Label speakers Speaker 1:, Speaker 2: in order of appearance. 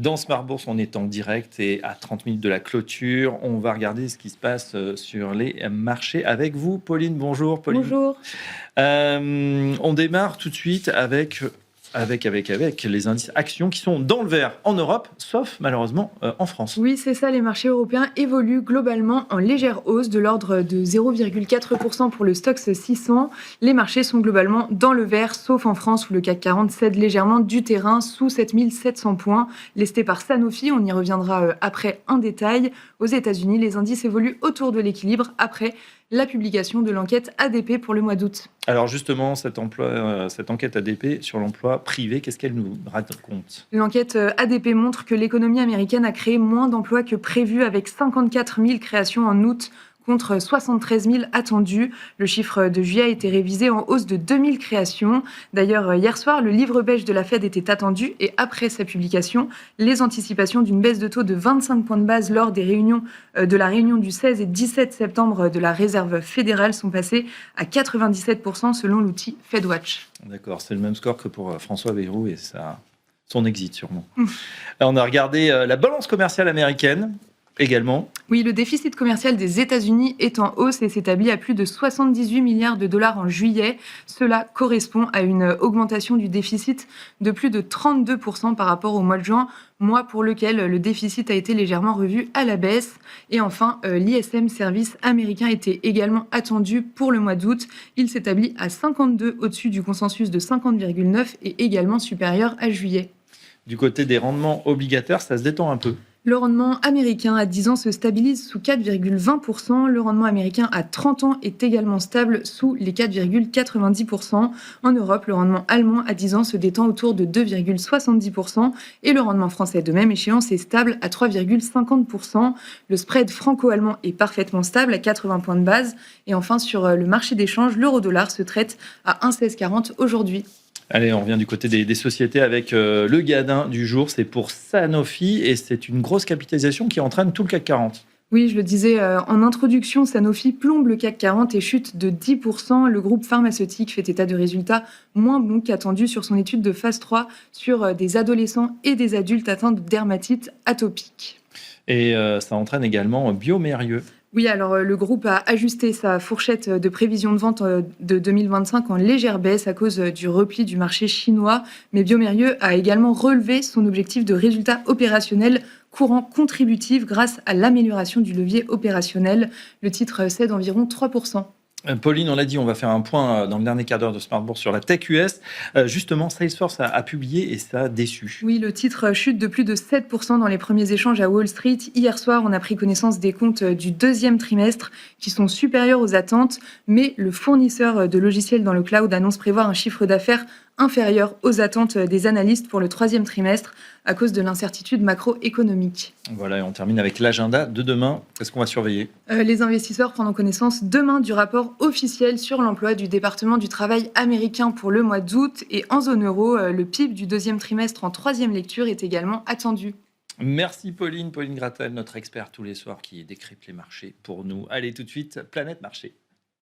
Speaker 1: Dans Smart Bourse, on est en direct et à 30 minutes de la clôture. On va regarder ce qui se passe sur les marchés avec vous. Pauline, bonjour. Pauline.
Speaker 2: Bonjour.
Speaker 1: On démarre tout de suite avec les indices actions qui sont dans le vert en Europe, sauf malheureusement en France.
Speaker 2: Oui, c'est ça, les marchés européens évoluent globalement en légère hausse de l'ordre de 0,4% pour le Stoxx 600. Les marchés sont globalement dans le vert, sauf en France où le CAC 40 cède légèrement du terrain sous 7700 points, lesté par Sanofi. On y reviendra après en détail. Aux États-Unis, les indices évoluent autour de l'équilibre après la publication de l'enquête ADP pour le mois d'août.
Speaker 1: Alors justement, cette enquête ADP sur l'emploi privé, qu'est-ce qu'elle nous raconte ?
Speaker 2: L'enquête ADP montre que l'économie américaine a créé moins d'emplois que prévu, avec 54 000 créations en août contre 73 000 attendus. Le chiffre de juillet a été révisé en hausse de 2 000 créations. D'ailleurs, hier soir, le livre beige de la Fed était attendu et après sa publication, les anticipations d'une baisse de taux de 25 points de base lors des réunions de la réunion du 16 et 17 septembre de la Réserve fédérale sont passées à 97% selon l'outil FedWatch.
Speaker 1: D'accord, c'est le même score que pour François Bayrou et son exit sûrement. On a regardé la balance commerciale américaine. Également.
Speaker 2: Oui, le déficit commercial des États-Unis est en hausse et s'établit à plus de 78 milliards de dollars en juillet. Cela correspond à une augmentation du déficit de plus de 32% par rapport au mois de juin, mois pour lequel le déficit a été légèrement revu à la baisse. Et enfin, l'ISM Service américain était également attendu pour le mois d'août. Il s'établit à 52 au-dessus du consensus de 50,9 et également supérieur à juillet.
Speaker 1: Du côté des rendements obligataires, ça se détend un peu.
Speaker 2: Le rendement américain à 10 ans se stabilise sous 4,20%. Le rendement américain à 30 ans est également stable sous les 4,90%. En Europe, le rendement allemand à 10 ans se détend autour de 2,70%. Et le rendement français de même échéance est stable à 3,50%. Le spread franco-allemand est parfaitement stable à 80 points de base. Et enfin, sur le marché d'échange, l'euro-dollar se traite à 1,1640 aujourd'hui.
Speaker 1: Allez, on revient du côté des sociétés avec le gadin du jour. C'est pour Sanofi et c'est une grosse capitalisation qui entraîne tout le CAC 40.
Speaker 2: Oui, je le disais en introduction, Sanofi plombe le CAC 40 et chute de 10%. Le groupe pharmaceutique fait état de résultats moins bons qu'attendus sur son étude de phase 3 sur des adolescents et des adultes atteints de dermatite atopique.
Speaker 1: Et ça entraîne également bioMérieux.
Speaker 2: Oui, alors le groupe a ajusté sa fourchette de prévision de vente de 2025 en légère baisse à cause du repli du marché chinois. Mais bioMérieux a également relevé son objectif de résultat opérationnel courant contributif grâce à l'amélioration du levier opérationnel. Le titre cède environ 3%.
Speaker 1: Pauline, on l'a dit, on va faire un point dans le dernier quart d'heure de Smart Bourse sur la tech US. Justement, Salesforce a publié et ça a déçu.
Speaker 2: Oui, le titre chute de plus de 7% dans les premiers échanges à Wall Street. Hier soir, on a pris connaissance des comptes du deuxième trimestre qui sont supérieurs aux attentes, mais le fournisseur de logiciels dans le cloud annonce prévoir un chiffre d'affaires inférieur aux attentes des analystes pour le troisième trimestre à cause de l'incertitude macroéconomique.
Speaker 1: Voilà, et on termine avec l'agenda de demain. Qu'est-ce qu'on va surveiller ?
Speaker 2: Les investisseurs prendront connaissance demain du rapport officiel sur l'emploi du département du travail américain pour le mois d'août. Et en zone euro, le PIB du deuxième trimestre en troisième lecture est également attendu.
Speaker 1: Merci Pauline Gratel, notre expert tous les soirs qui décrypte les marchés pour nous. Allez tout de suite, Planète Marché.